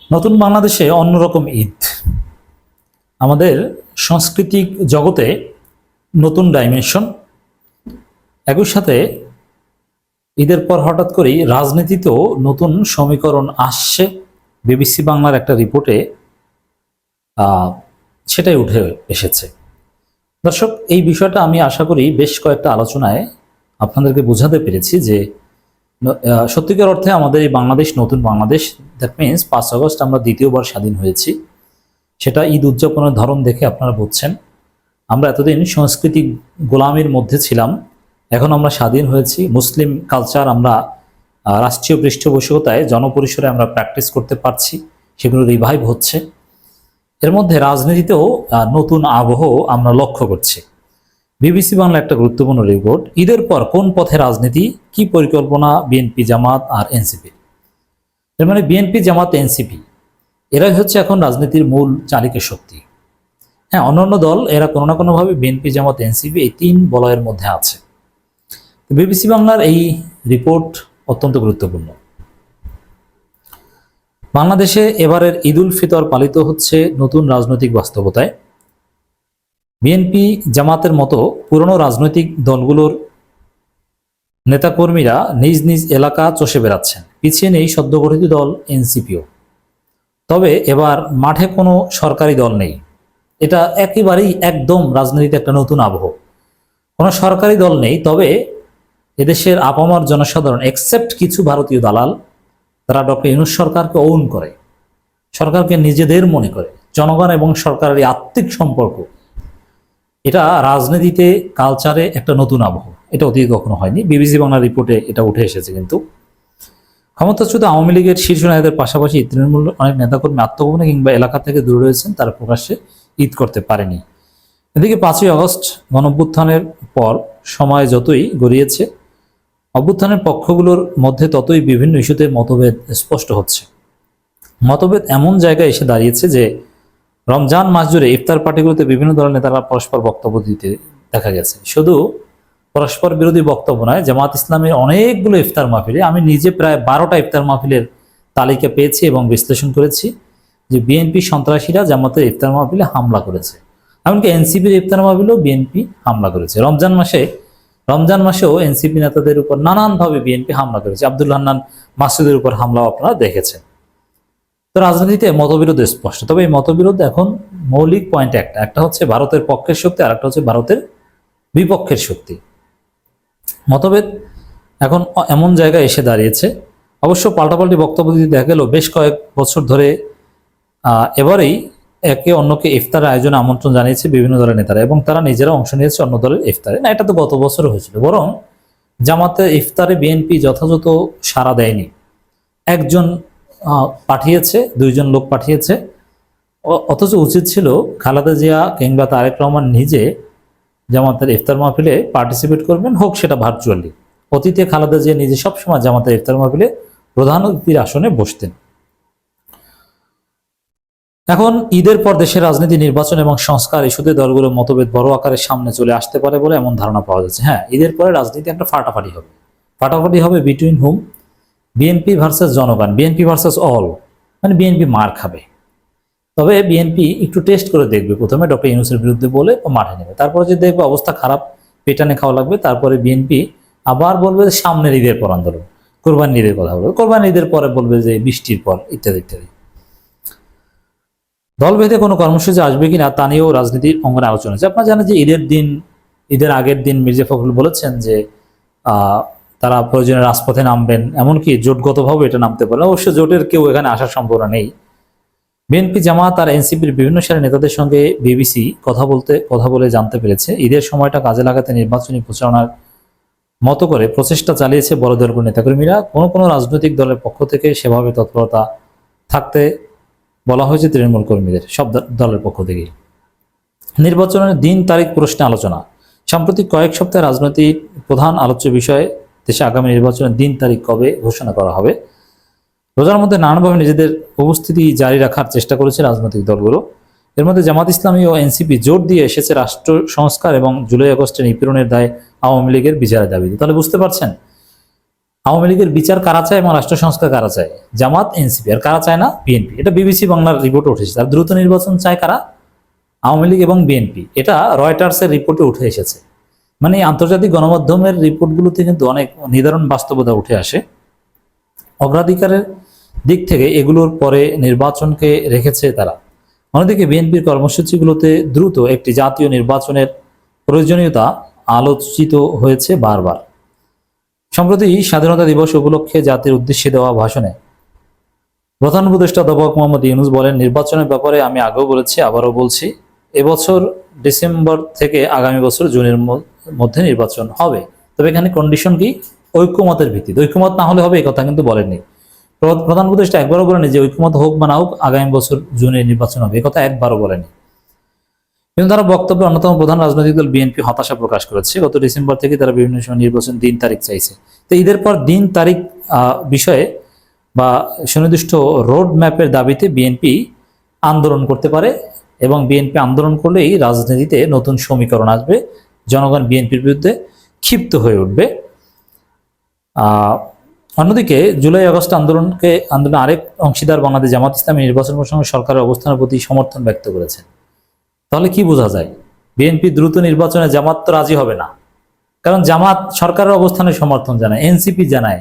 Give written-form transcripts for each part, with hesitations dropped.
নতুন বাংলাদেশে অন্যরকম ঈদ, আমাদের সাংস্কৃতিক জগতে নতুন ডাইমেনশন। একই সাথে ঈদের পর হঠাৎ করেই রাজনীতিতেও নতুন সমীকরণ আসছে। বিবিসি বাংলার একটা রিপোর্টে সেটাই উঠে এসেছে। দর্শক, এই বিষয়টা আমি আশা করি বেশ কয়েকটা আলোচনায় আপনাদেরকে বোঝাতে পেরেছি যে সত্যিকার অর্থে আমাদের এই বাংলাদেশ নতুন বাংলাদেশ, দ্যাট মিনস 5 আগস্ট আমরা দ্বিতীয়বার স্বাধীন হয়েছি। সেটা ঈদ উদযাপনের ধরন দেখে আপনারা বুঝছেন। আমরা এতদিন সাংস্কৃতিক গোলামির মধ্যে ছিলাম, এখন আমরা স্বাধীন হয়েছি। মুসলিম কালচার আমরা রাষ্ট্রীয় পৃষ্ঠপোষকতায় জনপরিসরে আমরা প্র্যাকটিস করতে পারছি, সেগুলো রিভাইভ হচ্ছে। এর মধ্যে রাজনীতিতেও নতুন আবহ আমরা লক্ষ্য করছি। বিবিসি বাংলা একটা গুরুত্বপূর্ণ রিপোর্ট, ঈদের পর কোন পথে রাজনীতি, কি পরিকল্পনা বিএনপি, জামাত আর এনসিপি। এর মানে বিএনপি, জামাত, এনসিপি এরাই হচ্ছে এখন রাজনীতির মূল চালিকা শক্তি। হ্যাঁ, অন্যান্য দল এরা কোনো না কোনোভাবে বিএনপি, জামাত, এনসিপি এই 3 বলয়ের মধ্যে আছে। বিবিসি বাংলার এই রিপোর্ট অত্যন্ত গুরুত্বপূর্ণ। বাংলাদেশে এবারের ঈদ উল ফিতর পালিত হচ্ছে নতুন রাজনৈতিক বাস্তবতায়। বিএনপি, জামাতের মতো পুরনো রাজনৈতিক দলগুলোর নেতাকর্মীরা নিজ নিজ এলাকা চষে বেড়াচ্ছেন, পিছিয়ে নেই সদ্যগঠিত দল এনসিপিও। তবে এবার মাঠে কোনো সরকারি দল নেই, এটা একেবারেই একদম রাজনীতিতে একটা নতুন আবহ। কোনো সরকারি দল নেই, তবে এদেশের আপামর জনসাধারণ এক্সেপ্ট কিছু ভারতীয় দালাল, তারা ডক্টর ইউনূস সরকারকে ওন করে, সরকারকে নিজেদের মনে করে। জনগণ এবং সরকারের এই আত্মিক সম্পর্ক, এটা রাজনীতিতে কালচারে একটা নতুন আবহ, এটা অতীত কখনো হয়নি। বিবিসি বাংলার রিপোর্টে এটা উঠে এসেছে। কিন্তু ক্ষমতাচ্যুত আওয়ামী লীগের শীর্ষ নেতাদের পাশাপাশি তৃণমূল অনেক নেতাকর্মী আত্মগোপনে কিংবা এলাকা থেকে দূরে রয়েছেন, তারা প্রকাশ্যে ঈদ করতে পারেনি। এদিকে 5ই আগস্ট গণঅভ্যুত্থানের পর সময় যতই গড়িয়েছে, অভ্যুত্থানের পক্ষগুলোর মধ্যে ততই বিভিন্ন ইস্যুতে মতভেদ স্পষ্ট হচ্ছে। মতভেদ এমন জায়গায় এসে দাঁড়িয়েছে যে রমজান মাস জুড়ে ইফতার পার্টিগুলোতে বিভিন্ন দলের নেতারা পরস্পর বক্তব্য দিতে দেখা গেছে। শুধু পরস্পর বিরোধী বক্তব্য নয়, জামাত ইসলামের অনেকগুলো ইফতার মাহফিলে, আমি নিজে প্রায় 12টা ইফতার মাহফিলের তালিকা পেয়েছি এবং বিশ্লেষণ করেছি যে বিএনপি সন্ত্রাসীরা জামাতের ইফতার মাহফিলে হামলা করেছে। এমনকি এনসিপির ইফতার মাহফিলেও বিএনপি হামলা করেছে। রমজান মাসেও এনসিপি নেতাদের উপর নানানভাবে বিএনপি হামলা করেছে। আব্দুল হান্নান মাসুদের উপর হামলাও আপনারা দেখেছেন। তো রাজনীতিতে মতবিরোধ স্পষ্ট, তবে এই মতবিরোধ এখন মৌলিক পয়েন্ট একটা হচ্ছে ভারতের পক্ষের শক্তি, আর একটা হচ্ছে ভারতের বিপক্ষের শক্তি। মতভেদ এখন এমন জায়গায় এসে দাঁড়িয়েছে। অবশ্য পাল্টাপাল্টি বক্তব্য দিতে দেখা গেল বেশ কয়েক বছর ধরে এবারেই একে অন্যকে ইফতারের আয়োজনে আমন্ত্রণ জানিয়েছে বিভিন্ন দলের নেতারা, এবং তারা নিজেরা অংশ নিয়েছে অন্য দলের ইফতারে। না, এটা তো গত বছর হয়েছিল। বরং জামাতের ইফতারে বিএনপি যথাযথ সাড়া দেয়নি। একজন পাঠিয়েছে, 2জন লোক পাঠিয়েছে, অথচ উচিত ছিল খালেদা জিয়া কিংবা তারেক রহমান নিজে জামাতের ইফতার মাহফিলে পার্টিসিপেট করবেন, হোক সেটা ভার্চুয়ালি। অতীতে খালেদা জিয়া নিজে সবসময় জামাতের ইফতার মাহফিলে প্রধান অতিথির আসনে বসতেন। এখন ঈদের পর দেশের রাজনীতি, নির্বাচন এবং সংস্কার ইস্যুতে দলগুলোর মতভেদ বড় আকারের সামনে চলে আসতে পারে বলে এমন ধারণা পাওয়া যাচ্ছে। হ্যাঁ, ঈদের পরে রাজনীতি একটা ফাটাফাটি হবে বিটুইন হুম, বিএনপি ভার্সেস জনগণ, বিএনপি ভার্সেস অল, মানে বিএনপি মার খাবে। তবে বিএনপি একটু টেস্ট করে দেখবে, প্রথমে ডক্টর ইউনূসের বিরুদ্ধে বলে মাঠে নেবে, তারপরে যদি দেখবে অবস্থা খারাপ, পেটানে খাওয়া লাগবে, তারপরে বিএনপি আবার বলবে যে সামনের ঈদের পর আন্দোলন, কোরবানি ঈদের কথা বলবে, কোরবানি ঈদের পরে বলবে যে বৃষ্টির পর, ইত্যাদি ইত্যাদি। দলভেদে কোনো কর্মসূচি আসবে কিনা তা নিয়েও রাজনীতির অঙ্গনে আলোচনা হচ্ছে। আপনারা জানেন যে ঈদের আগের দিন মির্জা ফখরুল বলেছেন যে তারা প্রয়োজনে রাজপথে নামবেন, এমনকি জোটগতভাবে এটা নামতে পারে। অবশ্য জোটের কেউ এখানে আসার সম্ভাবনা নেই। বিএনপি, জামাত আর এনসিপির বিভিন্ন সারি নেতাদের সঙ্গে বিবিসি কথা বলে জানতে পেরেছে, ঈদের সময়টা কাজে লাগাতে নির্বাচনী প্রচারণার মতো করে প্রচেষ্টা চালিয়েছে বড় দলগুলোর নেতাকর্মীরা। কোনো রাজনৈতিক দলের পক্ষ থেকে সেভাবে তৎপরতা থাকতে বলা হয়েছে তৃণমূল কর্মীদের, সব দলের পক্ষ থেকেই। নির্বাচনের দিন তারিখ প্রশ্নে আলোচনা। সাম্প্রতিক কয়েক সপ্তাহে রাজনৈতিক প্রধান আলোচ্য বিষয়ে দেশে আগামী নির্বাচনের দিন তারিখ কবে ঘোষণা করা হবে। রোজার মধ্যে নানানভাবে নিজেদের উপস্থিতি জারি রাখার চেষ্টা করেছে রাজনৈতিক দলগুলো। এর মধ্যে জামাত ইসলামী ও এনসিপি জোর দিয়ে এসেছে রাষ্ট্র সংস্কার এবং জুলাই আগস্টের নিপীড়নের দায়ে আওয়ামী লীগের বিচারের দাবিতে। তাহলে বুঝতে পারছেন, আওয়ামী লীগের বিচার কারা চায় এবং রাষ্ট্র সংস্কার কারা চায়? জামাত, এনসিপি। আর কারা চায় না? বিএনপি। এটা বিবিসি বাংলার রিপোর্টে উঠেছে। আর দ্রুত নির্বাচন চায় কারা? আওয়ামী লীগ এবং বিএনপি। এটা রয়টার্সের রিপোর্টে উঠে এসেছে। মানে আন্তর্জাতিক গণমাধ্যমের রিপোর্টগুলোতে কিন্তু অনেক নির্ধারণ বাস্তবতা উঠে আসে। অগ্রাধিকারের দিক থেকে এগুলোর পরে নির্বাচনকে রেখেছে তারা। অন্যদিকে বিএনপির কর্মসূচিগুলোতে দ্রুত একটি জাতীয় নির্বাচনের প্রয়োজনীয়তা আলোচিত হয়েছে বারবার। সম্প্রতি স্বাধীনতা দিবস উপলক্ষে জাতির উদ্দেশ্যে দেওয়া ভাষণে প্রধান উপদেষ্টা অধ্যাপক মোহাম্মদ ইউনূস বলেন, নির্বাচনের ব্যাপারে আমি আগেও বলেছি, আবারও বলছি, এবছর ডিসেম্বর থেকে আগামী বছর জুনের মধ্যে নির্বাচন হবে। তবে এখানে কন্ডিশন কি? ঐক্যমতের ভিত্তিতে। ঐক্যমত না হলে হবে এই কথা কিন্তু বলেননি। প্রধান উপদেষ্টা একবারও বলেনি যে ঐক্যমত হোক বা না হোক আগামী বছর জুনে নির্বাচন হবে, এই কথা একবারও বলেনি। কিন্তু তারা বক্তব্যে অন্যতম প্রধান রাজনৈতিক দল বিএনপি হতাশা প্রকাশ করেছে। গত ডিসেম্বর থেকে তারা বিভিন্ন সময় নির্বাচন দিন তারিখ চাইছে। তো ঈদের পর দিন তারিখ বিষয়ে বা সুনির্দিষ্ট রোড ম্যাপের দাবিতে বিএনপি আন্দোলন করতে পারে এবং বিএনপি আন্দোলন করলেই রাজনীতিতে নতুন সমীকরণ আসবে, জনগণ বিএনপির বিরুদ্ধে ক্ষিপ্ত হয়ে উঠবে। অন্যদিকে জুলাই আগস্ট আন্দোলনে আরেক অংশীদার বাংলাদেশ জামাত ইসলামী নির্বাচন প্রসঙ্গে সরকারের অবস্থানের প্রতি সমর্থন ব্যক্ত করেছেন। তাহলে কি বোঝা যায়? বিএনপি দ্রুত নির্বাচনে জামাত তো রাজি হবে না, কারণ জামাত সরকারের অবস্থানে সমর্থন জানায়, এনসিপি জানায়।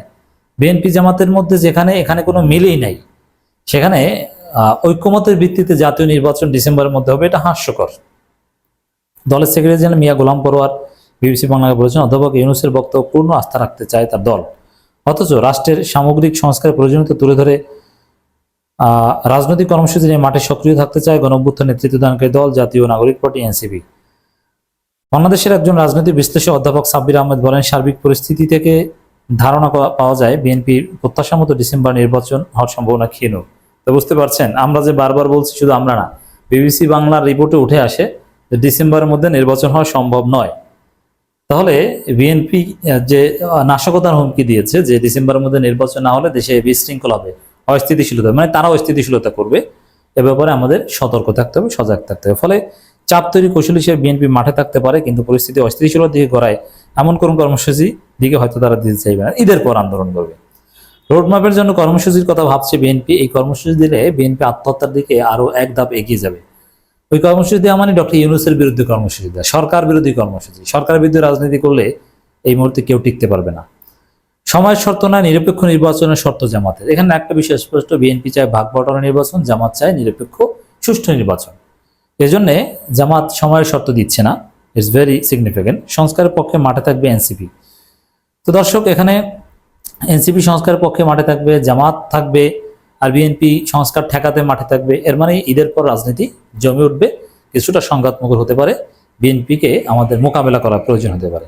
বিএনপি জামাতের মধ্যে এখানে কোনো মিলেই নাই, সেখানে ঐক্যমতের ভিত্তিতে জাতীয় নির্বাচন ডিসেম্বরের মধ্যে হবে, এটা হাস্যকর। দলের সেক্রেটারি জেনারেল মিয়া গোলাম পরোয়ার বিবিসি বাংলাকে বলেছেন, অধ্যাপক ইউনূসের বক্তব্য পূর্ণ আস্থা রাখতে চায় তার দল, অথচ রাষ্ট্রের সামগ্রিক সংস্কারের প্রয়োজনীয়তা তুলে ধরে রাজনৈতিক কর্মসূচি নিয়ে মাঠে সক্রিয় থাকতে চায় গণঅভ্যুত্থান নেতৃত্বদানকারী দল জাতীয় নাগরিক পার্টি এনসিপি। বাংলাদেশের একজন রাজনৈতিক বিশ্লেষক অধ্যাপক সাব্বির আহমেদ বলেন, সার্বিক পরিস্থিতি থেকে ধারণা পাওয়া যায় বিএনপির প্রত্যাশা মতো ডিসেম্বর নির্বাচন হওয়ার সম্ভাবনা ক্ষীণ। তো বুঝতে পারছেন, আমরা যে বারবার বলছি, শুধু আমরা না, বিবিসি বাংলার রিপোর্টে উঠে আসে যে ডিসেম্বরের মধ্যে নির্বাচন হওয়া সম্ভব নয়। তাহলে বিএনপি যে নাশকতার হুমকি দিয়েছে যে ডিসেম্বরের মধ্যে নির্বাচন না হলে দেশে বিশৃঙ্খলা হবে, অস্থিতিশীলতা, মানে তারা অস্থিতিশীলতা করবে, এ ব্যাপারে আমাদের সতর্ক থাকতে হবে, সজাগ থাকতে হবে। ফলে চাপ তৈরি কৌশল হিসেবে বিএনপি মাঠে থাকতে পারে, কিন্তু পরিস্থিতি অস্থিতিশীলতার দিকে গড়ায় এমন কোন কর্মসূচি দিকে হয়তো তারা দিতে চাইবে না, ঈদের পর আন্দোলন করবে। রোডম্যাপের জন্য কর্মসূচির কথা ভাবছে বিএনপি। এই কর্মসূচি দিলে বিএনপি আত্মহত্যার দিকে আরো এক ধাপ এগিয়ে যাবে। ওই কর্মসূচি দেওয়া মানে ডক্টর ইউনূসের বিরুদ্ধে কর্মসূচি দেওয়া, সরকার বিরোধী কর্মসূচি। সরকারের বিরুদ্ধে রাজনীতি করলে এই মুহূর্তে কেউ টিকতে পারবে না। সময়ের শর্ত না, নিরপেক্ষ নির্বাচনের শর্ত জামাতের। এখানে একটা বিষয় স্পষ্ট, বিএনপি চায় ভাগ বটনা নির্বাচন, জামাত চায় নিরপেক্ষ সুষ্ঠু নির্বাচন। এজন্য জামাত সময়ের শর্ত দিচ্ছে না, ইটস ভেরি সিগনিফিকেন্ট। সংস্কারের পক্ষে মাঠে থাকবে এনসিপি। তো দর্শক, এখানে এনসিপি সংস্কারের পক্ষে মাঠে থাকবে, জামাত থাকবে, আর বিএনপি সংস্কার ঠেকাতে মাঠে থাকবে। এর মানে ঈদের পর রাজনীতি জমে উঠবে, কিছুটা সংঘাতমুখর হতে পারে, বিএনপিকে আমাদের মোকাবেলা করার প্রয়োজন হতে পারে।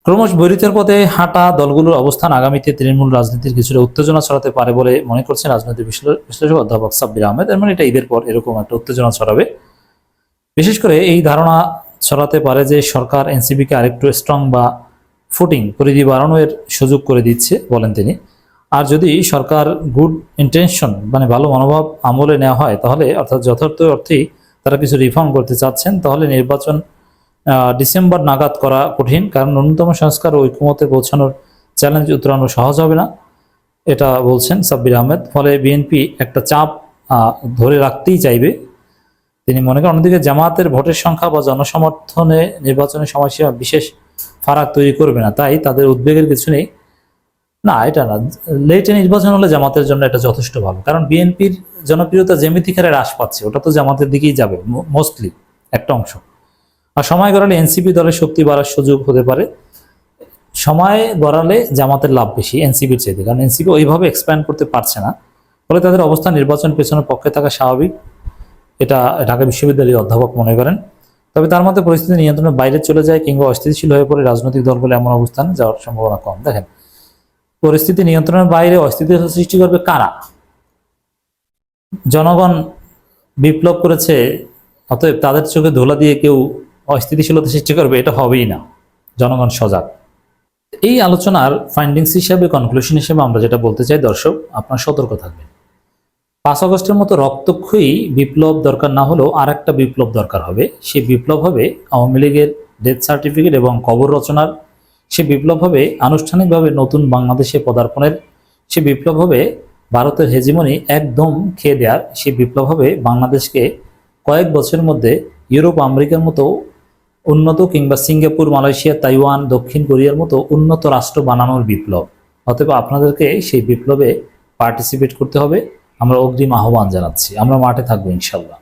ক্রমশ বৈরিতার পথে হাঁটা দলগুলোর অবস্থান আগামীতে তৃণমূল রাজনীতির কিছুটা উত্তেজনা ছড়াতে পারে বলে মনে করছেন রাজনৈতিক বিশ্লেষক অধ্যাপক সাব্বির আহমেদ। এর মানে এটা ঈদের পর এরকম একটা উত্তেজনা ছড়াবে। বিশেষ করে এই ধারণা ছড়াতে পারে যে সরকার এনসিপিকে আরেকটু স্ট্রং বা ফুটিং পরিধি বাড়ানোর সুযোগ করে দিচ্ছে, বলেন তিনি। আর যদি সরকার গুড ইন্টেনশন মানে ভালো মনোভাব আমলে নেওয়া হয়, তাহলে অর্থাৎ যথার্থ অর্থেই তারা কিছু রিফর্ম করতে চাচ্ছেন, তাহলে নির্বাচন ডিসেম্বর নাগাদ করা কঠিন, কারণ ন্যূনতম সংস্কার ও ঐক্যমতে পৌঁছানোর চ্যালেঞ্জ উত্তরানো সহজ হবে না, এটা বলছেন সাব্বির আহমেদ। ফলে বিএনপি একটা চাপ ধরে রাখতেই চাইবে, তিনি মনে করেন। অন্যদিকে জামাতের ভোটের সংখ্যা বা জনসমর্থনে নির্বাচনের সময়সীমা বিশেষ ফারাক তৈরি করবে না, তাই তাদের উদ্বেগের কিছু নেই। না, এটা না, লেটে নির্বাচন হলে জামাতের জন্য এটা যথেষ্ট ভালো, কারণ বিএনপির জনপ্রিয়তা জ্যামিতিক হারে হ্রাস পাচ্ছে, ওটা তো জামাতের দিকেই যাবে মোস্টলি একটা অংশ। আর সময় গড়ালে এনসিপি দলের শক্তি বাড়ার সুযোগ হতে পারে। সময় গড়ালে জামাতের লাভ বেশি এনসিপির চাইতে, কারণ এনসিপি ওইভাবে এক্সপ্যান্ড করতে পারছে না, ফলে তাদের অবস্থান নির্বাচন পেছনের পক্ষে থাকা স্বাভাবিক, এটা ঢাকা বিশ্ববিদ্যালয়ের অধ্যাপক মনে করেন। তবে তার মধ্যে পরিস্থিতি নিয়ন্ত্রণের বাইরে চলে যায় কিংবা অস্থিতিশীল হয়ে পড়ে রাজনৈতিক দলগুলো এমন অবস্থানে যাওয়ার সম্ভাবনা কম। দেখেন, পরিস্থিতি নিয়ন্ত্রণের বাইরে অস্থিতিশীল সৃষ্টি করবে কারা? জনগণ বিপ্লব করেছে, অতএব তাদের চোখে ধোলা দিয়ে কেউ অস্থিতিশীলতা সৃষ্টি করবে, এটা হবেই না। জনগণ সজাগ। এই আলোচনার ফাইন্ডিংস হিসেবে, কনক্লুশন হিসেবে আমরা যেটা বলতে চাই, দর্শক আপনার সতর্ক থাকবেন। 5 আগস্টের মতো রক্তক্ষয়ী বিপ্লব দরকার না হলেও আর একটা বিপ্লব দরকার হবে। সেই বিপ্লব হবে আওয়ামী লীগের ডেথ সার্টিফিকেট এবং কবর রচনার সে বিপ্লব হবে আনুষ্ঠানিকভাবে নতুন বাংলাদেশে পদার্পণের, সে বিপ্লব হবে ভারতের হেজিমনি একদম খেয়ে দেওয়ার, সে বিপ্লব হবে বাংলাদেশকে কয়েক বছরের মধ্যে ইউরোপ আমেরিকার মতো উন্নত, কিংবা সিঙ্গাপুর, মালয়েশিয়া, তাইওয়ান, দক্ষিণ কোরিয়ার মতো উন্নত রাষ্ট্র বানানোর বিপ্লব। অতএব আপনাদেরকে সেই বিপ্লবে পার্টিসিপেট করতে হবে। আমরা অগ্রিম আহ্বান জানাচ্ছি, আমরা মাঠে থাকবো ইনশাল্লাহ।